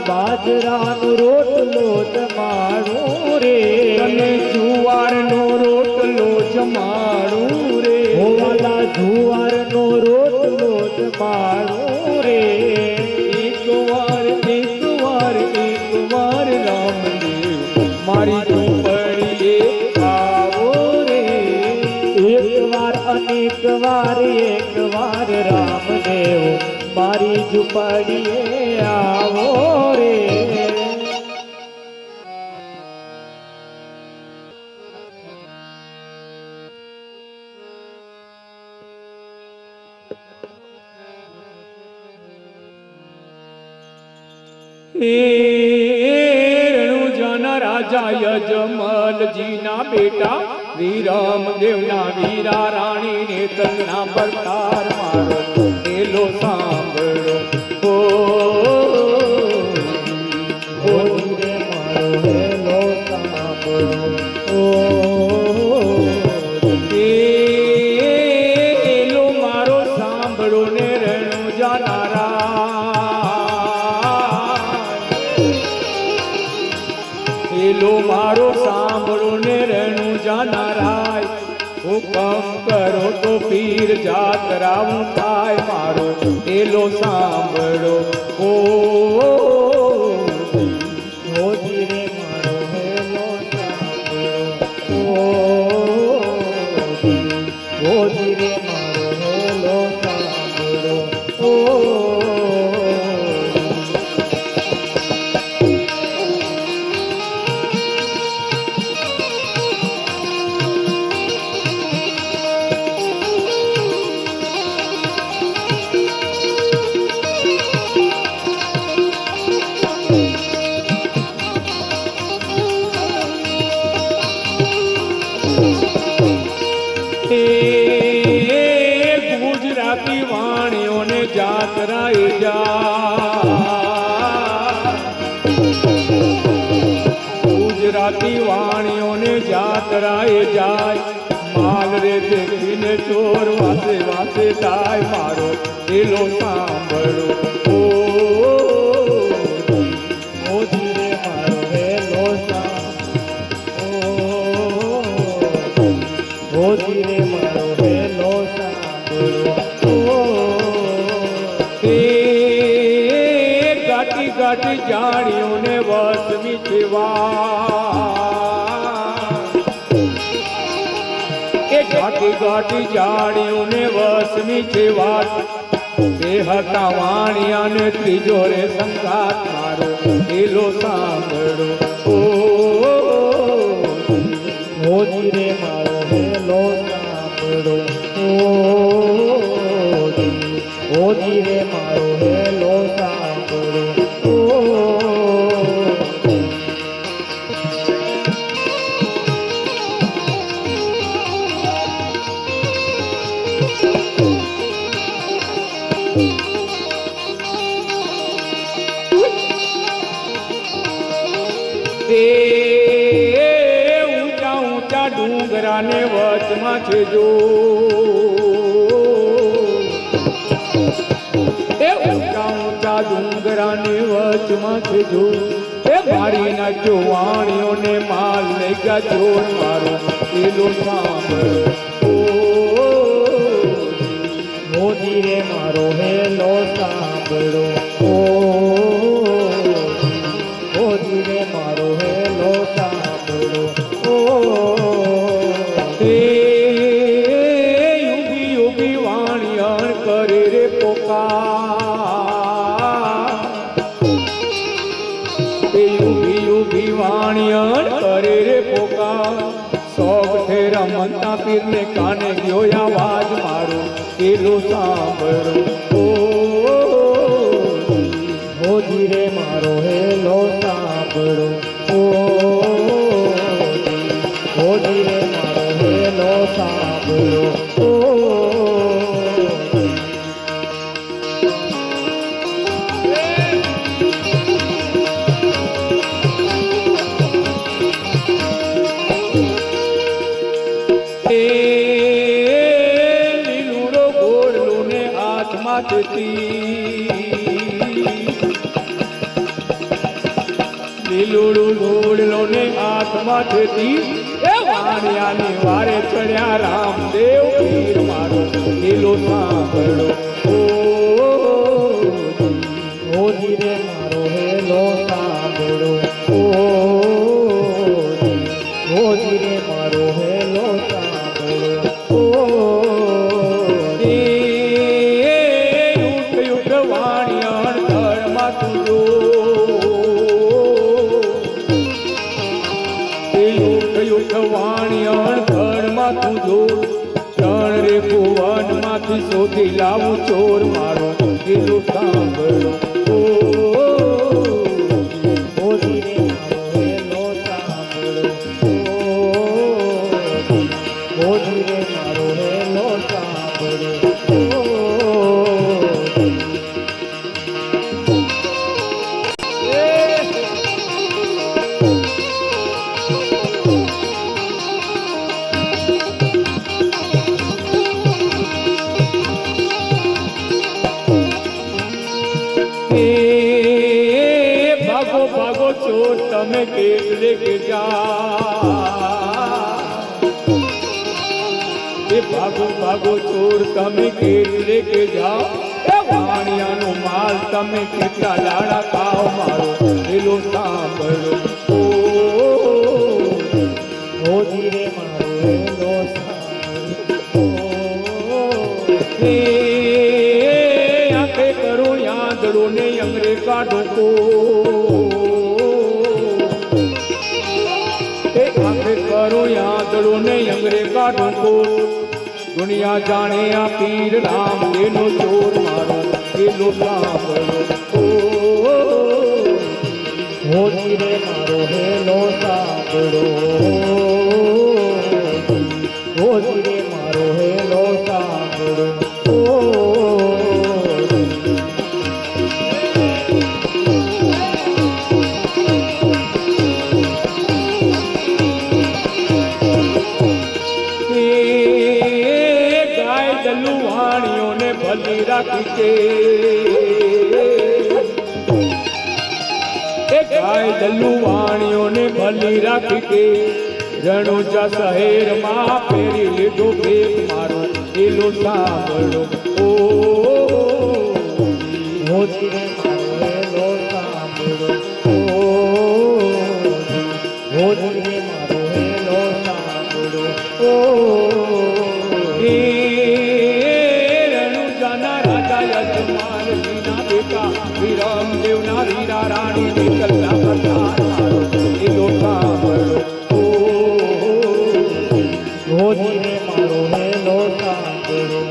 બાજરાનો રોટલો જમાડું રે, તને જુવારનો રોટલો જમાડું રે, વાલા જુવારનો રોટલો જમાડું રે, એક વાર રામદેવ મારી ઝૂંપડીએ આવો રે, એક વાર અનેક વાર રામદેવ મારી ઝૂંપડીએ આવો રે. રણુજાના રાજા યજમલજીના બેટા વિરમદેવના વીરા રાણીને તલના પડકાર મારો એલો સાંભળો ઓ રે મારો હેલો સાંભળો એલો મારો સાંભળો ને રણુજાના એલો મારો સાંભળો ને રણુજાના રાય, હુકમ કરો તો પીર જાતરાવું થાય મારો એલો સાંભળો ઓ રે મારો હેલો સાંભળો રે મારો હેલો સાંભળો ગુજરાતી વાણીઓને જાતરાએ જાય, ગુજરાતી વાણીઓને જાતરાએ જાય, માલ રે દેખીને ચોર વાસે વાસે થાય મારો એલો સાંભળો ઓ રે મારો હેલો સાંભળો રે મારો હેલો સાંભળો ગાટી ગાટી જાણીઓને વસમી એ ગાટી ગાટી જાણીઓને વસમી છે વાત, બે હતા વાણિયાને ત્રીજો રે સંગાત મારો એલો સાંભળો ઓ રે મારો હેલો સાંભળો રે મારો હેલો સાંભળો ઊંચા ઊંચા ડુંગરાને વચમાં છે જો ઊંચા ઊંચા ડુંગરાને વચમાં છે જો મારી નાખ્યો વાણીઓને માલ લઈ ગયા જોર મારો પેલો સાંભળો રે મારો હેલો સાંભળો રે મારો હેલો સાંભળો યુગી યુગી વાણિયાણ કરે રે પોકાર, યુગી યુગી વાણિયાણ કરે રે પોકાર, સોગઠે રમતા પીરને કાને ગયો આવાજ મારો પેલો સાંભળો રે મારો હેલો સાંભળો રે મારો હેલો સાંભળો લીલુડો ગોળલું ને હાથમાં થતી લીલુડું ઘોડલો ને હાથમાંથી એ વાણિયાની વારે ચડ્યા રામદેવ પીર મારો લીલો સાંભળો ઓજી રે મારો હેલો સાંભળો ઓજી રે મારો હેલો સાંભળો યુઠ યુઠ વાણિયાણ ધડમાં તુજો યુઠ યુઠ વાણિયાણ ધડમાં તુજો ત્રણ રે ભુવન માંથી શોધી લાવું ચોર મારો દિલો સાંભળો ઓજી રે મારો હેલો સાંભળો ઓજી રે મારો હેલો સાંભળો ભાગો ભાગો ચોર તમે કેતરે કે જા ભાગો ભાગો ચોર તમે કેતરે કે જાઓ એ વાણિયાનો માલ તમે કેટલા લાડા ખાઓ મારો દિલો સાંભળો ઓજી રે મારો હેલો સાંભળો આંખે કરો યાદડો ને અંગરે કાઢો કો આંખે કરો યાદડો ને અંગરે કાઢો કો દુનિયા જાણે આ પીર રામદેવનો ચોર મારો દિલો સાંભળો ઓજી રે મારો હેલો સાંભળો ઓજી રે મારો હેલો સાંભળો ગાય દલ્લુ વાણીઓને ભલી રાખી છે ગાય દલ્લુ વાણીઓને ભલી રાખી કે રણુજા શહેરમાં ફેરી લીધો ભેખ મારો દિલો સાંભળો ઓજી રે મારો હેલો સાંભળો ઓજી રે મારો હેલો સાંભળો રણુજાના રાજા યજમાન ના બેટા વિરમદેવના વીરા રાણી નીકળતા કરતા મારો દિલો સાંભળો ઓજી રે મારો હેલો સાંભળો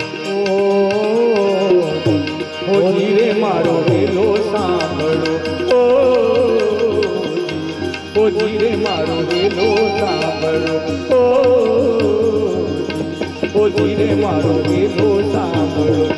ઓજી રે મારો હેલો સાંભળો ઓજી રે મારો હેલો સાંભળો ઓજી રે મારો હેલો સાંભળો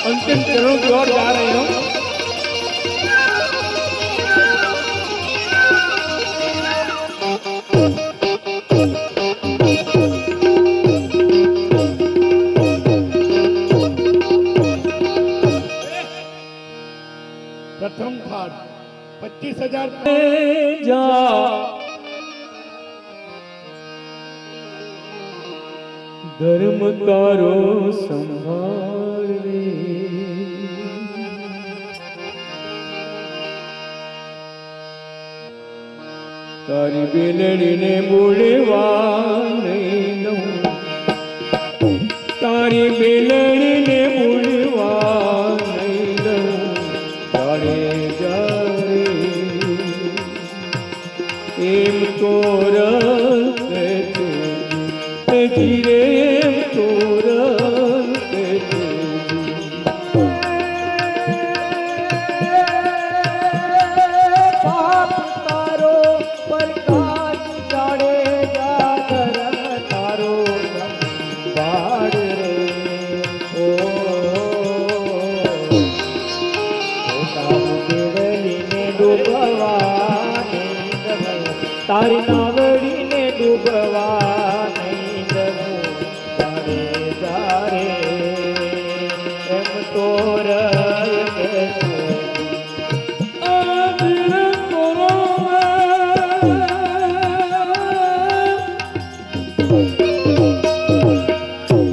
अंतिम चरणों की ओर जा रहे हो प्रथम खाट 25,000 जा धर्म तारो संभाल रे तारी बेलड़ी ने बोलवा नहीं दऊं तारी बेलड़ी ने बोलवा नहीं दऊं तारे जा रे एम तोर धीरे तोर પાપ તારો પ્રકાશ જાડે જા ધર્મ તારો સંભાળ રે ઓ તારું બેડલીને ડૂબવા તારી નાવડીને ડૂબવા નહીં દઉં તારે જારે એમ તો રલ કે છે.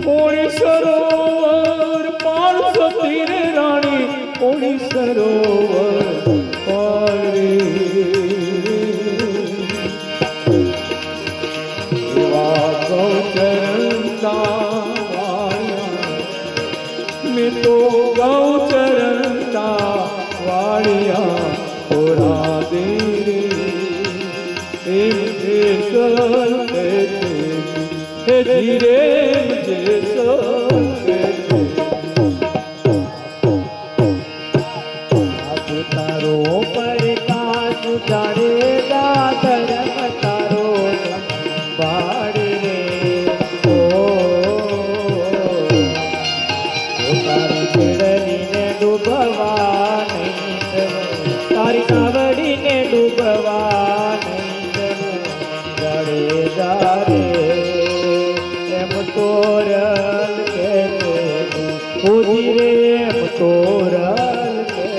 કોણી સરોવર પાળ સતી રે રાણી કોણી સરોવર પાળ રે એવા ગૌચરણતા વાળિયા મેં તો ગૌચરણતા વાળિયા થોડા દે રે એમ જે સર હે ધીરે જે તારો પરકાશ જાડે દાદરમ તારો બાળ રે ઓ તારી પીડલીને ડૂબવા નહીં દઉં તારી નાવડીને ડૂબવા નહીં દઉં જાડે જારે એમ તો રલ કે ખોજી રે એમ તો રલ કે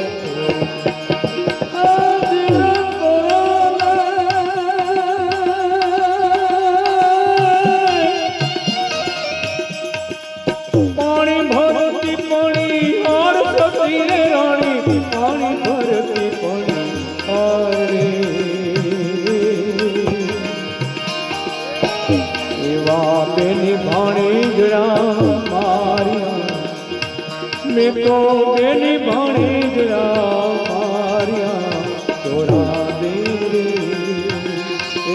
પાણી ભરતી પાણી હાર સતી રે રાણી પાણી ભરતી પાણી હારે એવા બેની ભાણેજડા માર્યા મેં તો બેની ભાણેજડા માર્યા થોડા દે રે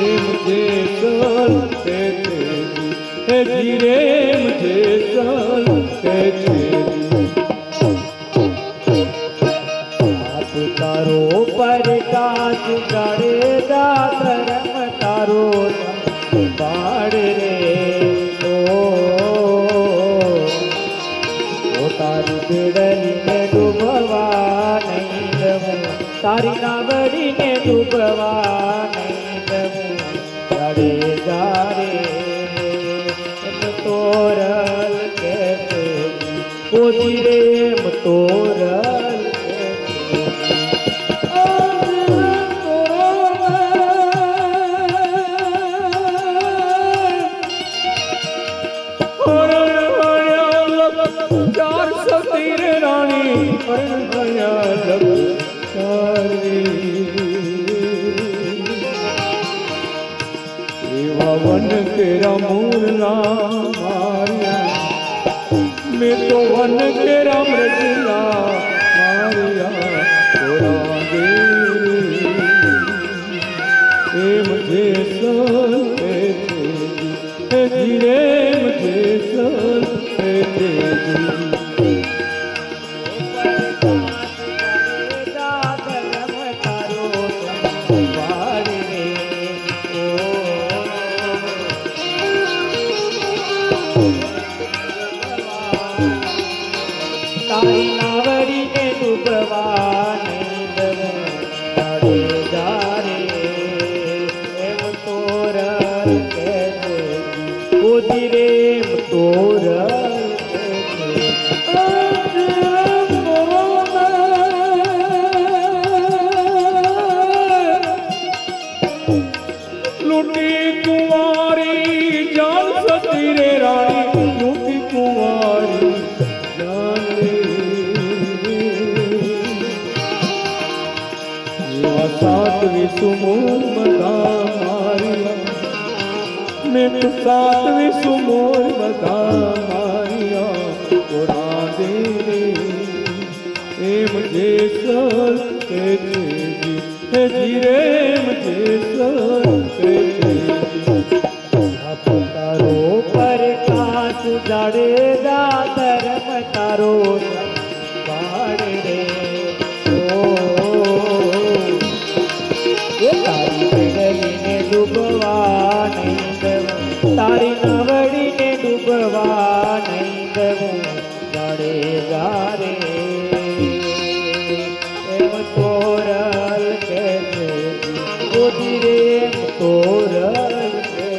એમ જે સલ તે હે ધીરે એમ જે સલ તે તારો પરકાશ જાડે દાદરમ તારો બાળ રે ઓ તારી પીડલીને ડૂબવા નહીં દઉં તારી નાવડીને ડૂબવા નહીં દઉં જાડે જારે એમ તો રલ કે છે ખોજી રે એમ તો રલ કે છે. ચાર સતી રે રાણી હરણ ભણ્યા એવા વન કેરા મૂળના માર્યા મેં તો વન કેરા મૃગલા માર્યા થોડા દે એમ જે સલ હે ધીરે એમ જે સલ હે દાદરમ તારો બાળ રે ઓ તારી નાવડીને ડૂબવા નહીં દઉં તારે જારે એમ તો રલ કે છે ખોજી રે એમ તો રલ કે છે. લૂટી કુંવારી જાન સતી રે રાણી લૂટી કુંવારી જાન રે એવા સાતવી સુમોર બધા માર્યા મેં તો સાતવી સુમોર બધા માર્યા થોડા દે રે એમ જે સલ કે હે ધીરે એમ જે સલ કે તારો પરકાશ જાડે દાદરમ તારો બાળ રે ઓ તારી પીડલીને ડૂબવા નહીં દઉં તારી નાવડીને ડૂબવા નહીં દઉં જાડે જારે એમ તો રલ કે છે ખોજી રે એમ તોરલ કે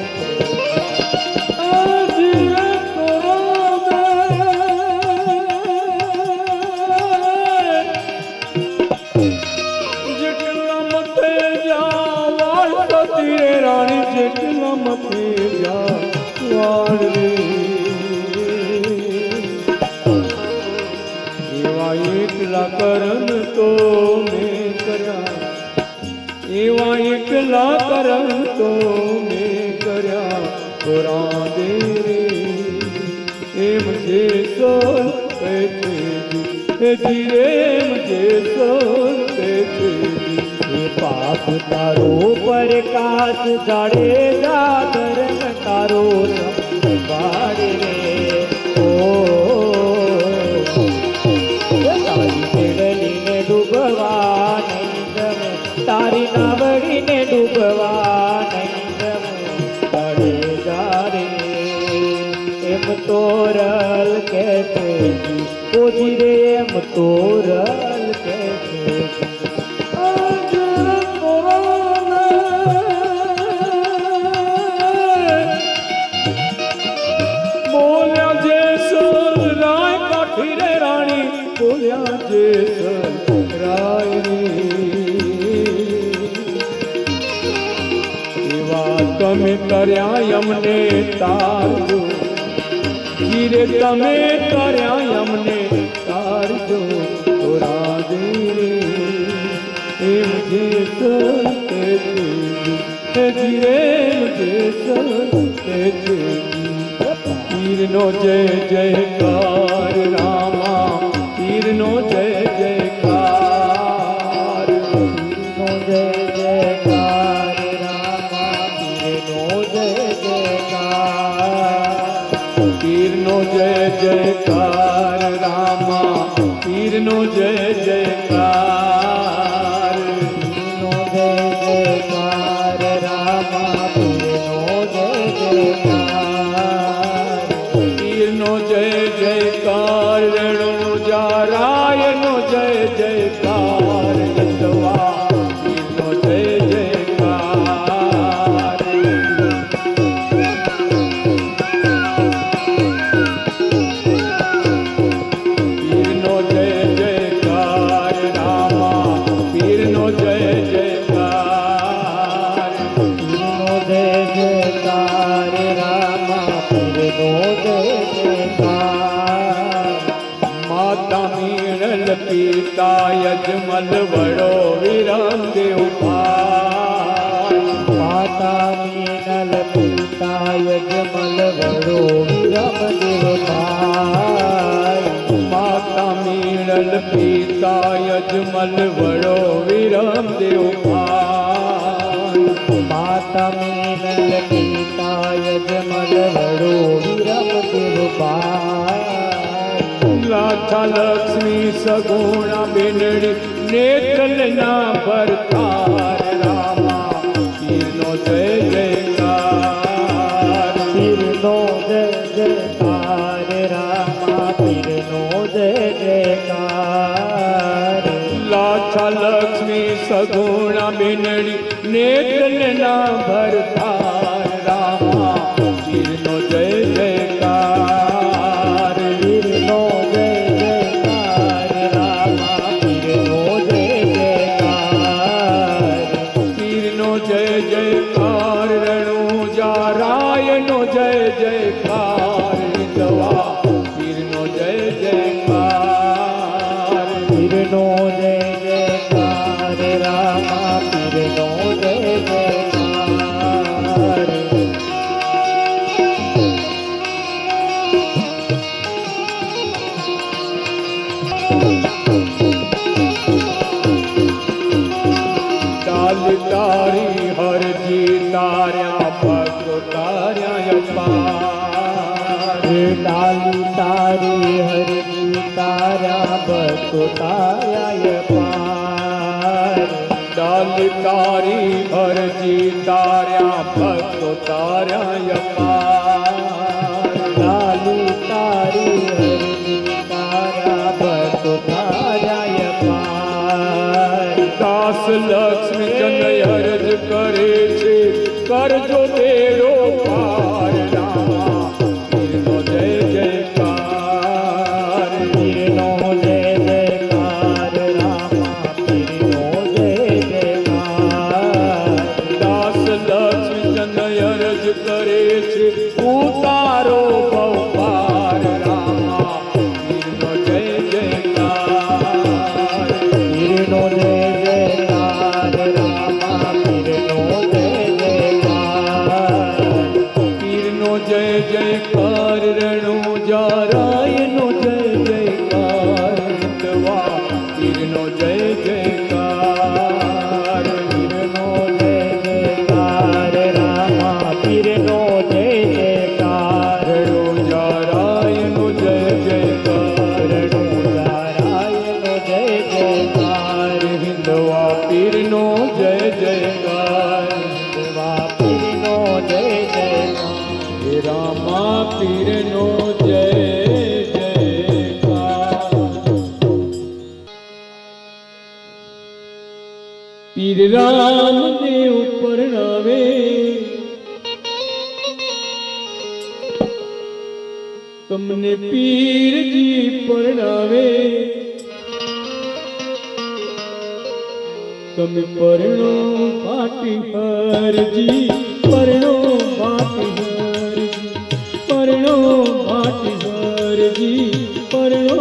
જેટલા મતે જાવાળ સતી રે રાણી જેટલા મતે જાવાળ રે એવા એકલા કરમ તો મેં કર્યા એવા એકલા કરમ તો મેં કર્યા તો રાધે રે એમ જે સોલ કે છે જીરે એમ જે સોલ કે છે એ પાપ તારો પ્રકાશ જાડેજા ધર્મ તારો સંભાળે રે ઓ તારી પેડલીને ડૂબવા નહીં ગમે તારી નાવડીને ડૂબવા નહીં ગમે જાડેજા રે એમ તોરલ કે છે ઓજી રે એમ તોરલ કે છે બોલ્યા જે સોલ રાય કાઠી રે રાણી બોલ્યા જે સોલ રાય રે એવા તમે કર્યા અમને તારજો જીરે તમે કર્યા અમને તારજો તો રાધે રે એમ જે સોલ કે છે જીરે એમ જે સોલ કે છે પીરનો જય જયકાર રામા પીરનો જય જયકાર પીરનો જય જયકાર રામા પીરનો જય જયકાર પીરનો જય જયકાર રામા પીરનો જય જયકાર પીરનો જય જયકાર રામા પીરનો જય જયકાર પીરનો જય જયકાર રણુજા રાયનો જય જયકાર યતવા પીરનો જય જયકાર પીરનો જય જયકાર રામા પીરનો જય જયકાર પીરનો જય જયકાર રામા પીરનો જય જયકાર માતા મીણલ પિતા યજમલ વડો વિરમ દેવ માતા મીનલ પિતા યજમલ વડો વિરમ દેવ માતા મીણલ પિતા યજમલ વડો વિરમ દેવ માતા મીનલ પિતા યજમલ વડો વિરમ દેવ લાઠા લક્ષ્મી સગુણા બેનડી નેત્રના ભરતાર રામા પીરનો જય જયકાર પીરનો જય જયકાર રામા પીરનો જય જયકાર લાઠા લક્ષ્મી સગુણા બેનડી નેત્રના ભરતાર રામા પીરનો જય જયકાર પીરનો જય જયકાર રામા પીરનો જય જયકાર પીરનો જય જયકાર રણુજા રાયનો જય જયકાર દવા પીરનો જય જયકાર પીરનો જય જયકાર રામા પીરનો જય જયકાર ડાલ તારી હરજી તાર્યા પગ તાર્યા અપાર ડાલી તારી હરજી તારા બસો તારાય પાર ડાલ તારી હરજી તાર્યા પગ તાર્યા અપાર ડાલી તારી હરજી તારા બસો તારાય પાર દાસ લક્ષ્મી ચંદ્ર અરજ કરે છે કરજો તેરો પાર રામા પીરનો જય જયકાર પીરનો જય જયકાર રામા પીરનો જય જયકાર દાસ લક્ષ્મી ચંદ્ર અરજ કરે છે ઉતારો ભવપાર રામા પીરનો જય જયકાર પીરનો જય જયકાર રામા પીરનો જય જયકાર પીરનો જય જયકાર રણો જારાયનો જય જયકાર હિંદવા પીરનો જય જયકાર પીરનો જય જયકાર રામા પીરનો જય જયકાર રણો જારાયનો જય જયકાર રણુજારાયનો જય જયકાર હિંદવા પીરનો જય જયકાર દેવા પીરનો જય જયકાર હે રામા પીરનો જય જયકાર પીર રામદેવ પરણાવે તમને પીરજી પરણાવે તમે પરણો પાટી હરજી પરણો પાટી હરજી પરણો પાટી હરજી પરણો